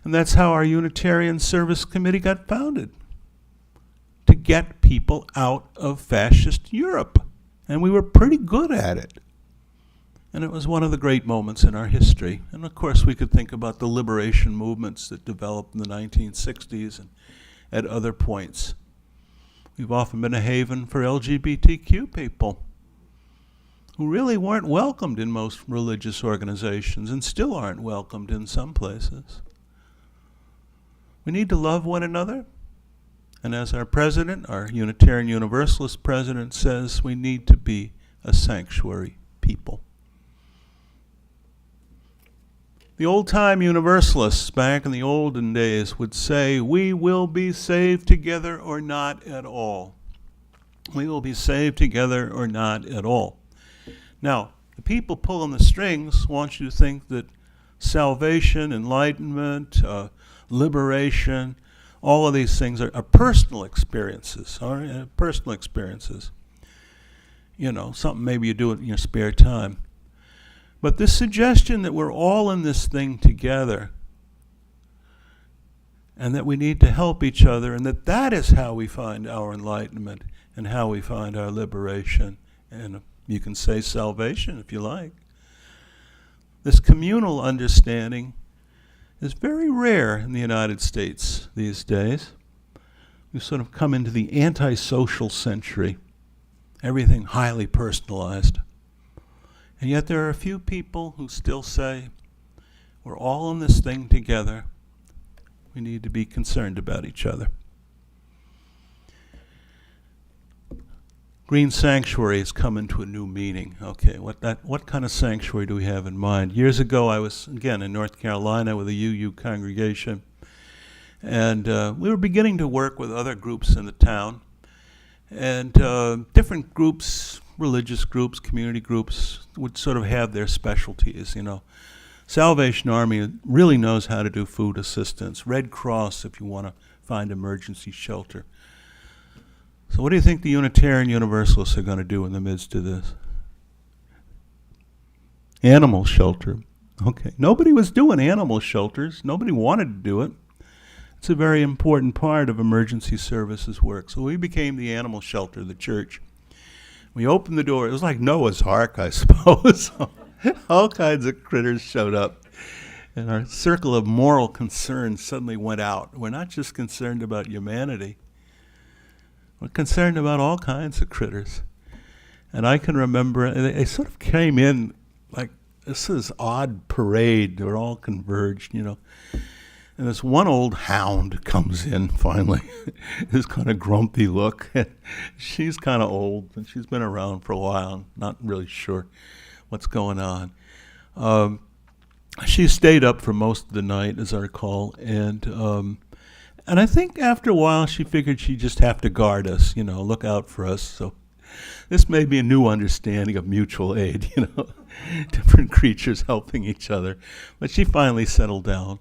And that's how our Unitarian Service Committee got founded, to get people out of fascist Europe. And we were pretty good at it. And it was one of the great moments in our history. And of course, we could think about the liberation movements that developed in the 1960s and at other points. We've often been a haven for LGBTQ people who really weren't welcomed in most religious organizations and still aren't welcomed in some places. We need to love one another. And as our president, our Unitarian Universalist president says, we need to be a sanctuary people. The old-time Universalists back in the olden days would say, we will be saved together or not at all. We will be saved together or not at all. Now, the people pulling the strings want you to think that salvation, enlightenment, liberation, all of these things are personal experiences, all right? Personal experiences. You know, something maybe you do it in your spare time. But this suggestion that we're all in this thing together and that we need to help each other and that that is how we find our enlightenment and how we find our liberation, and you can say salvation if you like. This communal understanding is very rare in the United States these days. We've sort of come into the antisocial century, everything highly personalized. And yet there are a few people who still say, we're all in this thing together. We need to be concerned about each other. Green sanctuary has come into a new meaning. Okay, what kind of sanctuary do we have in mind? Years ago, I was, again, in North Carolina with a UU congregation, and we were beginning to work with other groups in the town, and different groups, religious groups, community groups, would sort of have their specialties, you know. Salvation Army really knows how to do food assistance. Red Cross, if you want to find emergency shelter. So what do you think the Unitarian Universalists are going to do in the midst of this? Animal shelter. Okay. Nobody was doing animal shelters. Nobody wanted to do it. It's a very important part of emergency services work. So we became the animal shelter of the church. We opened the door. It was like Noah's Ark, I suppose. All kinds of critters showed up. And our circle of moral concern suddenly went out. We're not just concerned about humanity. We're concerned about all kinds of critters. And I can remember, they sort of came in like, this is odd parade. They're all converged, you know. And this one old hound comes in finally, this kind of grumpy look. She's kind of old, and she's been around for a while, not really sure what's going on. She stayed up for most of the night, as I recall, and I think after a while she figured she'd just have to guard us, you know, look out for us. So this may be a new understanding of mutual aid, you know, different creatures helping each other. But she finally settled down.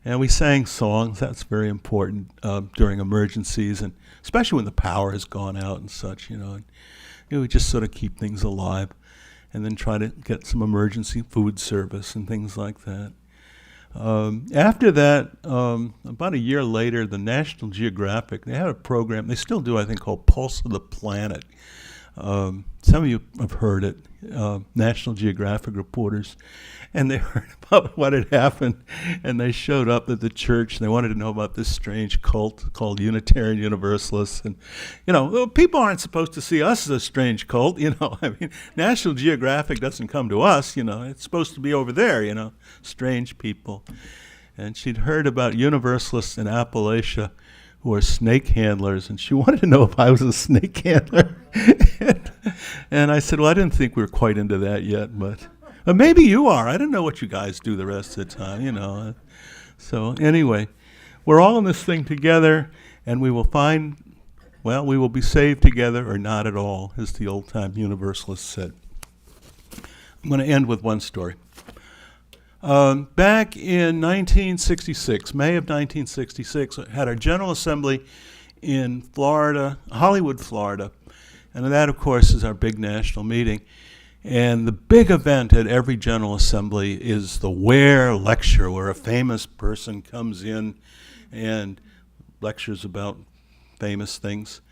And we sang songs. That's very important during emergencies, and especially when the power has gone out and such, you know. And, you know, we just sort of keep things alive and then try to get some emergency food service and things like that. After that, about a year later, the National Geographic, they had a program, they still do, I think, called Pulse of the Planet. Some of you have heard it, National Geographic reporters, and they heard about what had happened, and they showed up at the church, and they wanted to know about this strange cult called Unitarian Universalists. And, you know, well, people aren't supposed to see us as a strange cult, you know. I mean, National Geographic doesn't come to us, you know. It's supposed to be over there, you know, strange people. and she'd heard about Universalists in Appalachia who are snake handlers, and she wanted to know if I was a snake handler. And I said, well, I didn't think we were quite into that yet, but maybe you are. I don't know what you guys do the rest of the time, you know. So anyway, we're all in this thing together, and we will find, well, we will be saved together or not at all, as the old-time Universalists said. I'm going to end with one story. Back in 1966, May of 1966, I had our General Assembly in Florida, Hollywood, Florida. And that, of course, is our big national meeting. And the big event at every General Assembly is the Ware Lecture, where a famous person comes in and lectures about famous things.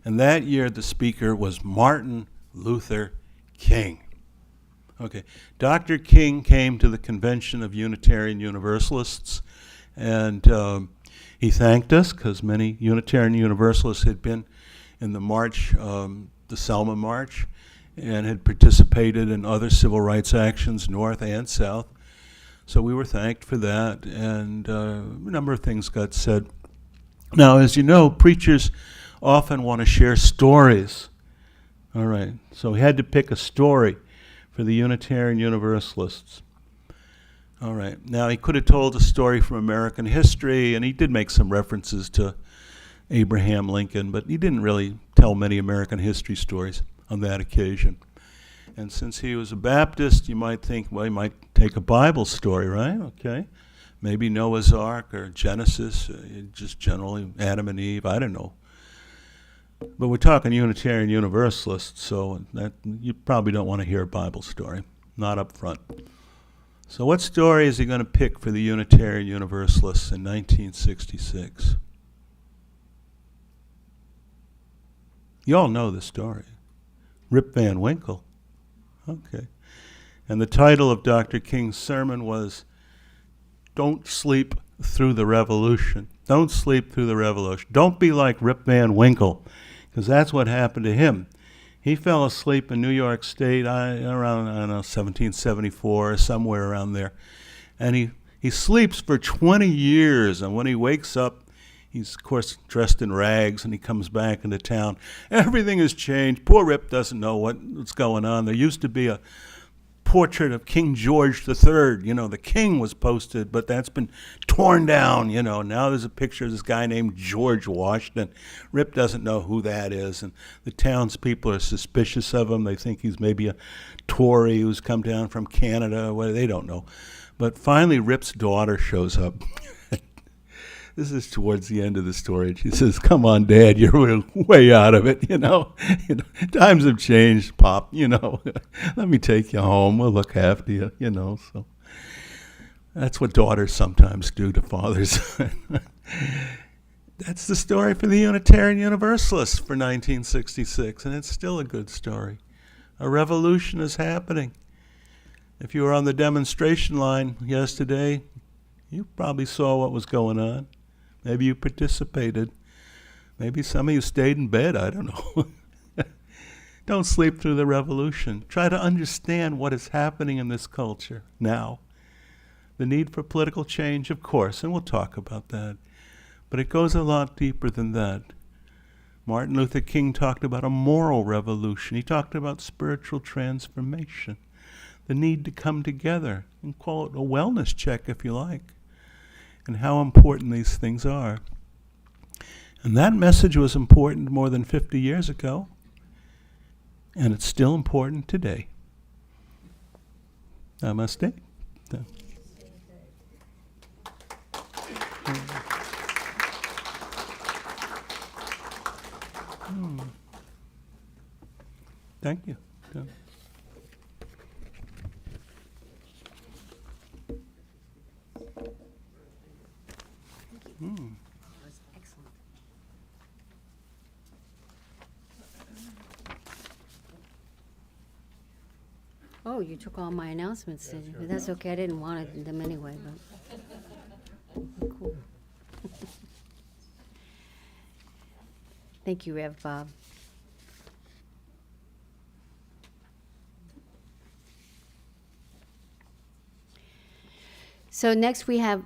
And that year, the speaker was Martin Luther King. Okay, Dr. King came to the Convention of Unitarian Universalists, and he thanked us because many Unitarian Universalists had been in the march, the Selma March, and had participated in other civil rights actions, North and South. So we were thanked for that, and a number of things got said. Now, as you know, preachers often want to share stories. All right, so we had to pick a story for the Unitarian Universalists. All right, now he could have told a story from American history, and he did make some references to Abraham Lincoln, but he didn't really tell many American history stories on that occasion. And since he was a Baptist, you might think, well, he might take a Bible story, right? Okay. Maybe Noah's Ark or Genesis, just generally Adam and Eve, I don't know. But we're talking Unitarian Universalists, so that you probably don't want to hear a Bible story, not up front. So what story is he going to pick for the Unitarian Universalists in 1966? You all know the story. Rip Van Winkle. Okay. And the title of Dr. King's sermon was, Don't Sleep Through the Revolution. Don't sleep through the revolution. Don't be like Rip Van Winkle, because that's what happened to him. He fell asleep in New York State around, I don't know, 1774 or somewhere around there. And he sleeps for 20 years, and when he wakes up, he's, of course, dressed in rags, and he comes back into town. Everything has changed. Poor Rip doesn't know what's going on. There used to be a portrait of King George III. You know, the king was posted, but that's been torn down, you know. Now there's a picture of this guy named George Washington. Rip doesn't know who that is, and the townspeople are suspicious of him. They think he's maybe a Tory who's come down from Canada. Well, they don't know. But finally, Rip's daughter shows up. This is towards the end of the story. She says, come on, Dad, you're way out of it, you know. Times have changed, Pop, you know. Let me take you home. We'll look after you, you know. So that's what daughters sometimes do to fathers. That's the story for the Unitarian Universalists for 1966, and it's still a good story. A revolution is happening. If you were on the demonstration line yesterday, you probably saw what was going on. Maybe you participated. Maybe some of you stayed in bed. I don't know. Don't sleep through the revolution. Try to understand what is happening in this culture now. The need for political change, of course, and we'll talk about that. But it goes a lot deeper than that. Martin Luther King talked about a moral revolution. He talked about spiritual transformation. The need to come together and call it a wellness check, if you like, and how important these things are. And that message was important more than 50 years ago, and it's still important today. Namaste. Thank you. Excellent. Oh, you took all my announcements, did you? But that's okay. I didn't want them anyway, but cool. Thank you, Rev Bob. So next we have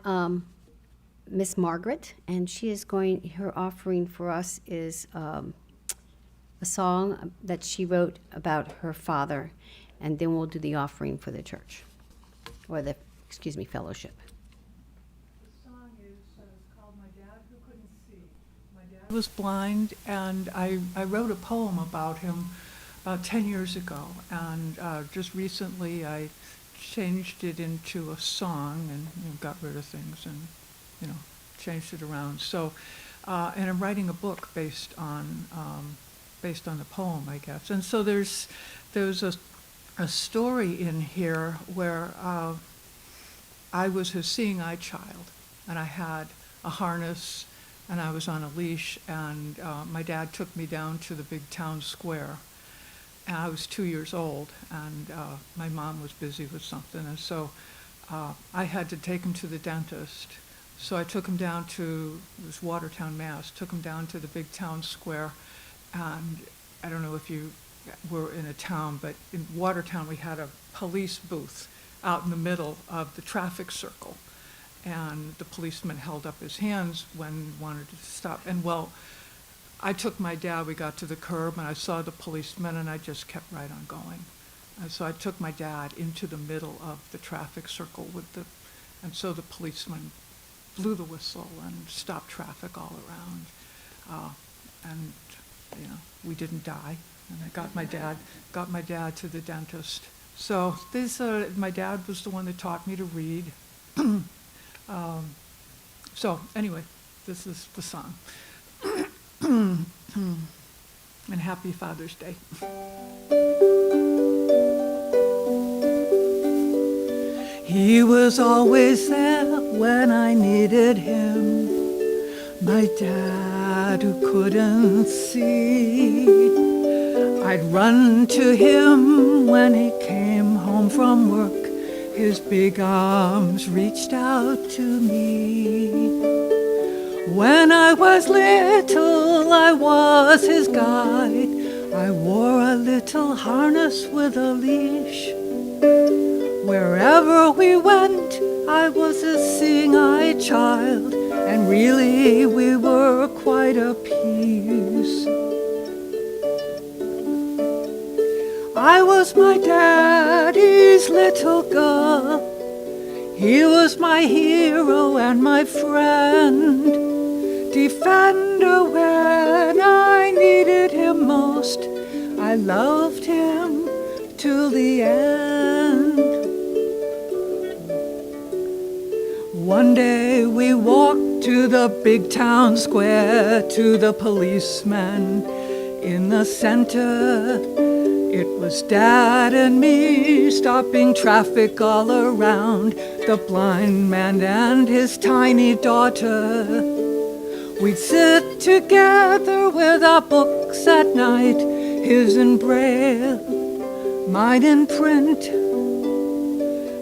Miss Margaret, and her offering for us is a song that she wrote about her father, and then we'll do the offering for the church, or fellowship. The song is called My Dad Who Couldn't See. My dad was blind, and I wrote a poem about him about 10 years ago, and just recently I changed it into a song and got rid of things and changed it around. So, and I'm writing a book based on the poem, I guess. And so there's a story in here where I was his seeing eye child, and I had a harness, and I was on a leash, and my dad took me down to the big town square. And I was 2 years old, and my mom was busy with something, and so I had to take him to the dentist. So I took him down to this Watertown, Mass. Took him down to the big town square, and I don't know if you were in a town, but in Watertown we had a police booth out in the middle of the traffic circle, and the policeman held up his hands when he wanted to stop. And well, I took my dad, we got to the curb, and I saw the policeman, and I just kept right on going. And so I took my dad into the middle of the traffic circle and so the policeman blew the whistle and stopped traffic all around. And we didn't die. And I got my dad to the dentist. So my dad was the one that taught me to read. So anyway, this is the song. And happy Father's Day. He was always there when I needed him, my dad who couldn't see. I'd run to him when he came home from work. His big arms reached out to me. When I was little, I was his guide. I wore a little harness with a leash. Wherever we went, I was a seeing-eye child, and really we were quite a piece. I was my daddy's little girl. He was my hero and my friend, defender when I needed him most. I loved him till the end. One day we walked to the big town square, to the policeman in the center. It was Dad and me stopping traffic all around, the blind man and his tiny daughter. We'd sit together with our books at night, his in braille, mine in print.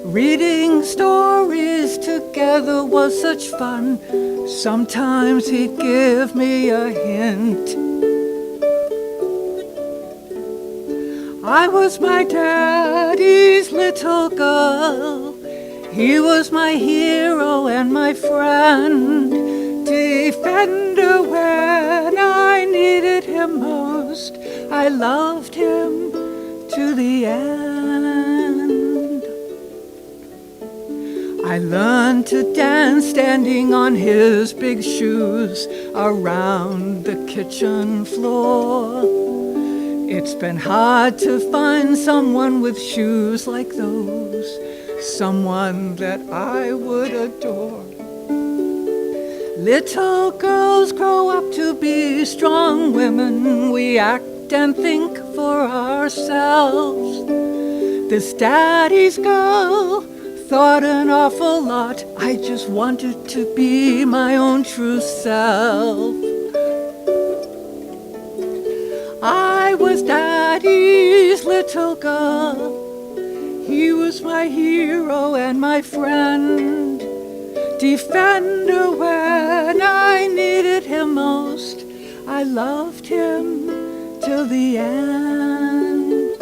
Reading stories together was such fun. Sometimes he'd give me a hint. I was my daddy's little girl. He was my hero and my friend, defender when I needed him most. I loved him to the end. I learned to dance standing on his big shoes around the kitchen floor. It's been hard to find someone with shoes like those, someone that I would adore. Little girls grow up to be strong women. We act and think for ourselves. This daddy's girl thought an awful lot. I just wanted to be my own true self. I was Daddy's little girl. He was my hero and my friend, defender when I needed him most. I loved him till the end.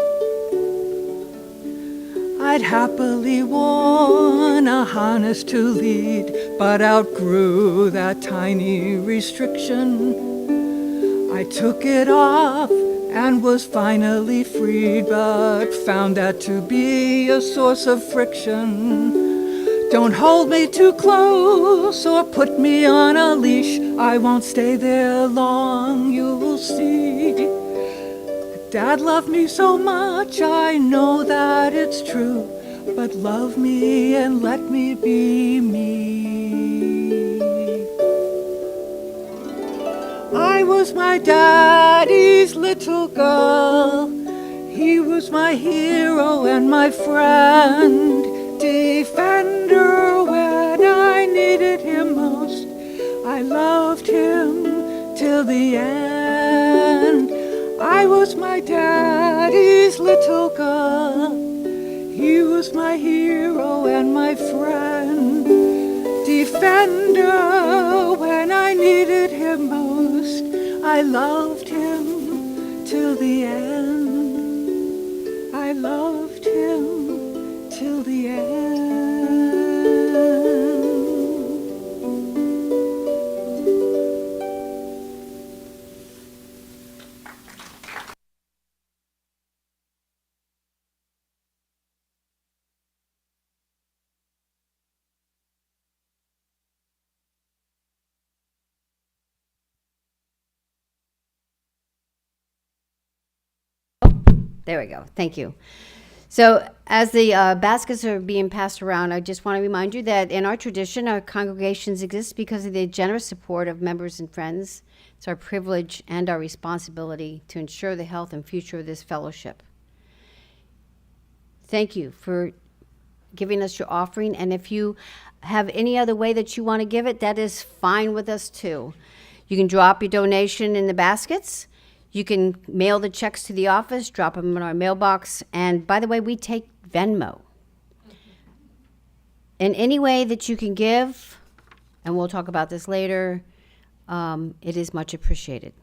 I I'd happily worn a harness to lead, but outgrew that tiny restriction. I took it off and was finally freed, but found that to be a source of friction. Don't hold me too close or put me on a leash. I won't stay there long, you'll see. Dad loved me so much, I know that it's true. But love me and let me be me. I was my daddy's little girl. He was my hero and my friend. Defender when I needed him most. I loved him till the end. I was my daddy's little girl. He was my hero and my friend. Defender when I needed him most. I loved him till the end. I loved him till the end. There we go. Thank you. So as the baskets are being passed around, I just want to remind you that in our tradition, our congregations exist because of the generous support of members and friends. It's our privilege and our responsibility to ensure the health and future of this fellowship. Thank you for giving us your offering. And if you have any other way that you want to give it, that is fine with us too. You can drop your donation in the baskets. You can mail the checks to the office, drop them in our mailbox. And by the way, we take Venmo. In any way that you can give, and we'll talk about this later, it is much appreciated.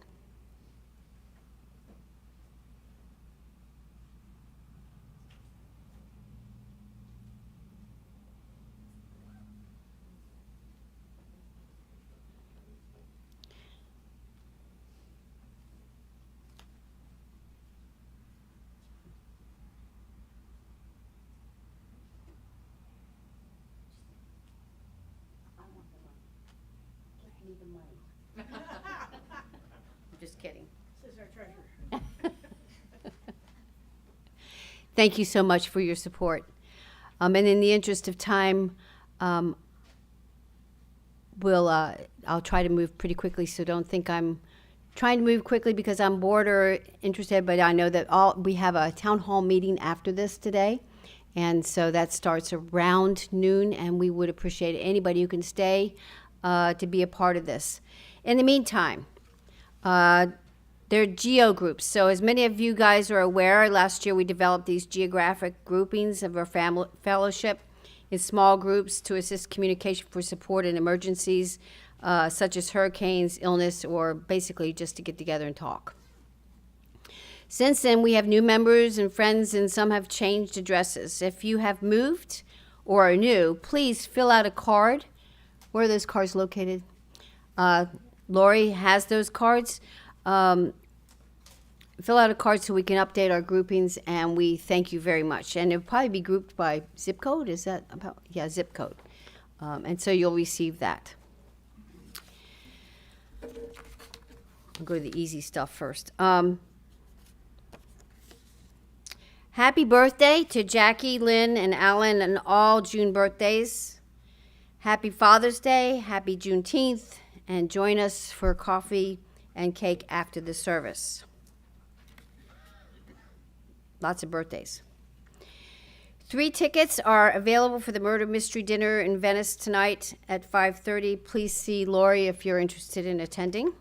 Just kidding. Thank you so much for your support. And in the interest of time, I'll try to move pretty quickly, so don't think I'm trying to move quickly because I'm bored or interested, but I know that we have a town hall meeting after this today, and so that starts around noon, and we would appreciate anybody who can stay to be a part of this. In the meantime, they're geo groups. So as many of you guys are aware, last year we developed these geographic groupings of our fellowship in small groups to assist communication for support in emergencies such as hurricanes, illness, or basically just to get together and talk. Since then, we have new members and friends, and some have changed addresses. If you have moved or are new, please fill out a card. Where are those cards located? Lori has those cards. Fill out a card so we can update our groupings, and we thank you very much. And it'll probably be grouped by zip code. Is that about? Yeah, zip code. And so you'll receive that. I'll go to the easy stuff first. Happy birthday to Jackie, Lynn, and Alan, and all June birthdays. Happy Father's Day, happy Juneteenth, and join us for coffee and cake after the service. Lots of birthdays. 3 tickets are available for the Murder Mystery Dinner in Venice tonight at 5:30. Please see Lori if you're interested in attending.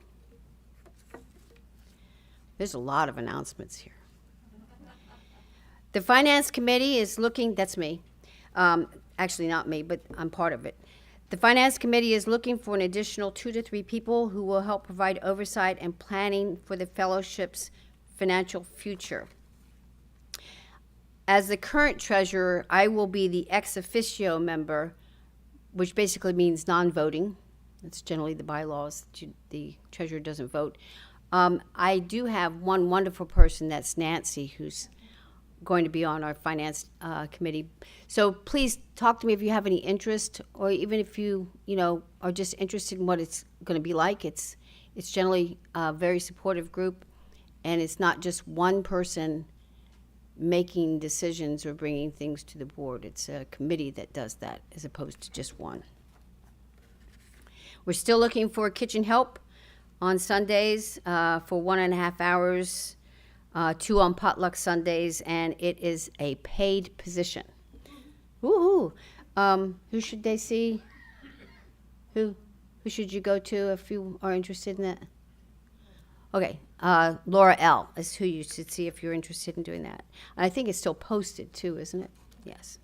There's a lot of announcements here. The Finance Committee is looking, that's me, actually not me, but I'm part of it. The Finance Committee is looking for an additional 2 to 3 people who will help provide oversight and planning for the fellowship's financial future. As the current treasurer, I will be the ex officio member, which basically means non-voting. That's generally the bylaws. The treasurer doesn't vote. I do have one wonderful person, that's Nancy, who's going to be on our finance committee. So please talk to me if you have any interest, or even if you are just interested in what it's going to be like. It's generally a very supportive group, and it's not just one person making decisions or bringing things to the board. It's a committee that does that as opposed to just one. We're still looking for kitchen help on Sundays for 1.5 hours, 2 on potluck Sundays, and it is a paid position. Woohoo! Who should they see? Who should you go to if you are interested in that? Okay, Laura L. is who you should see if you're interested in doing that. And I think it's still posted too, isn't it? Yes.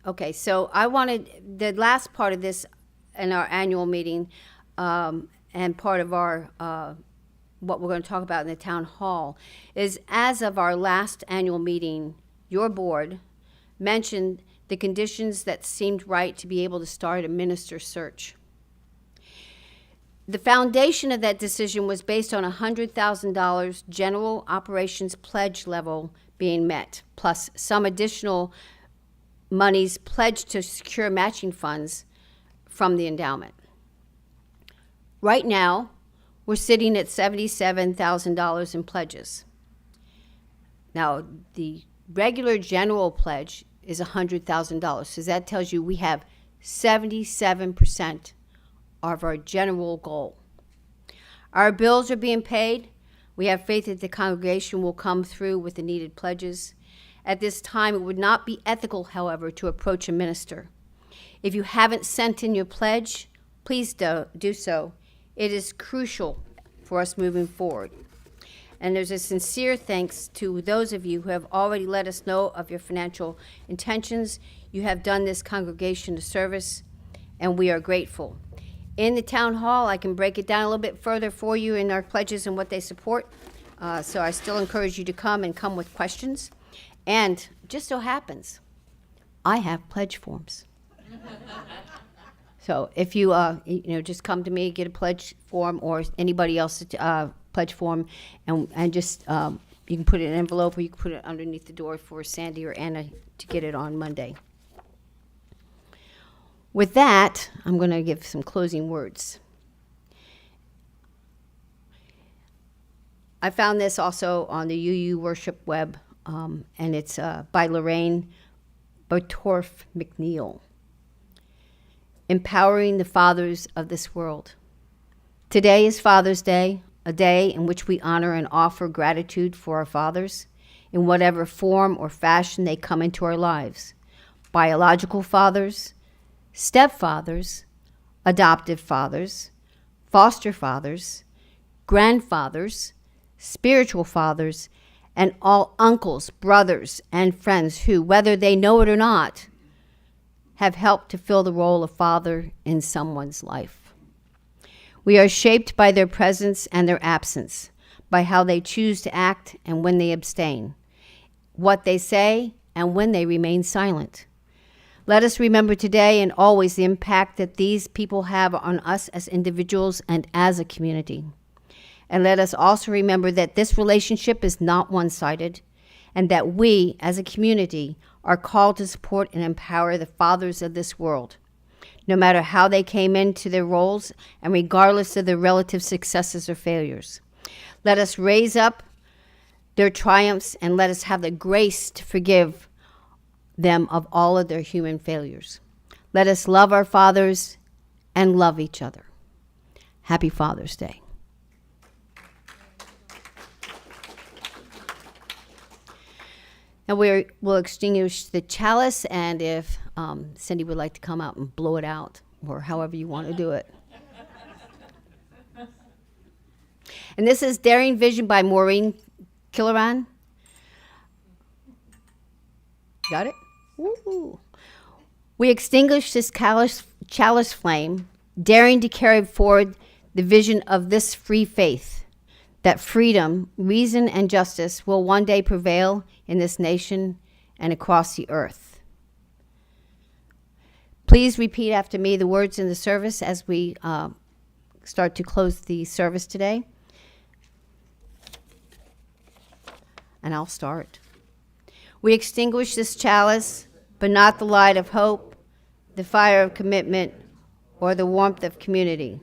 Okay, so I wanted, the last part of this in our annual meeting, and part of our, what we're going to talk about in the town hall, is as of our last annual meeting, your board mentioned the conditions that seemed right to be able to start a minister search. The foundation of that decision was based on $100,000 general operations pledge level being met, plus some additional monies pledged to secure matching funds from the endowment. Right now, we're sitting at $77,000 in pledges. Now, the regular general pledge is $100,000. So that tells you we have 77% of our general goal. Our bills are being paid. We have faith that the congregation will come through with the needed pledges. At this time, it would not be ethical, however, to approach a minister. If you haven't sent in your pledge, please do so. It is crucial for us moving forward. And there's a sincere thanks to those of you who have already let us know of your financial intentions. You have done this congregation a service, and we are grateful. In the town hall, I can break it down a little bit further for you in our pledges and what they support. So I still encourage you to come with questions. And just so happens, I have pledge forms. So if you just come to me, get a pledge form, or anybody else pledge form, and just you can put it in an envelope, or you can put it underneath the door for Sandy or Anna to get it on Monday. With that, I'm going to give some closing words. I found this also on the UU Worship web, and it's by Lorraine Botorf McNeil. Empowering the fathers of this world. Today is Father's Day, a day in which we honor and offer gratitude for our fathers in whatever form or fashion they come into our lives. Biological fathers, stepfathers, adoptive fathers, foster fathers, grandfathers, spiritual fathers, and all uncles, brothers, and friends who, whether they know it or not, have helped to fill the role of father in someone's life. We are shaped by their presence and their absence, by how they choose to act and when they abstain, what they say and when they remain silent. Let us remember today and always the impact that these people have on us as individuals and as a community. And let us also remember that this relationship is not one-sided, and that we, as a community, are called to support and empower the fathers of this world, no matter how they came into their roles and regardless of their relative successes or failures. Let us raise up their triumphs, and let us have the grace to forgive them of all of their human failures. Let us love our fathers and love each other. Happy Father's Day. Now we'll extinguish the chalice, and if Cindy would like to come out and blow it out, or however you want to do it. And this is Daring Vision by Maureen Killeran. Got it? Woo-hoo. We extinguish this chalice flame, daring to carry forward the vision of this free faith, that freedom, reason, and justice will one day prevail in this nation and across the earth. Please repeat after me the words in the service as we start to close the service today. And I'll start. We extinguish this chalice, but not the light of hope, the fire of commitment, or the warmth of community.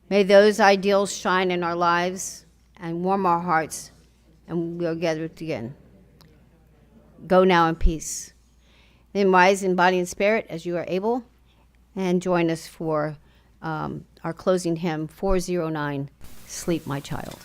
May those ideals shine in our lives and warm our hearts, and we'll gather it again. Go now in peace. Then rise in body and spirit as you are able, and join us for our closing hymn, 409, Sleep, My Child.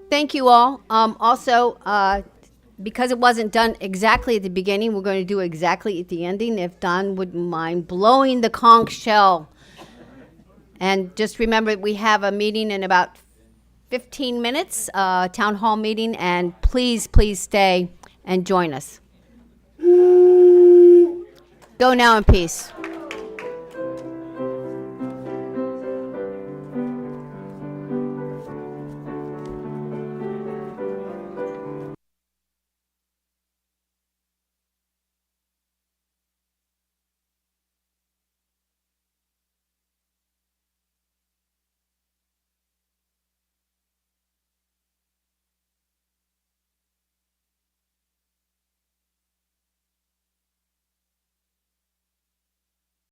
Thank you all. Because it wasn't done exactly at the beginning, we're going to do exactly at the ending. If Don wouldn't mind blowing the conch shell. And just remember, we have a meeting in about 15 minutes, town hall meeting, and please, please stay and join us. Go now in peace.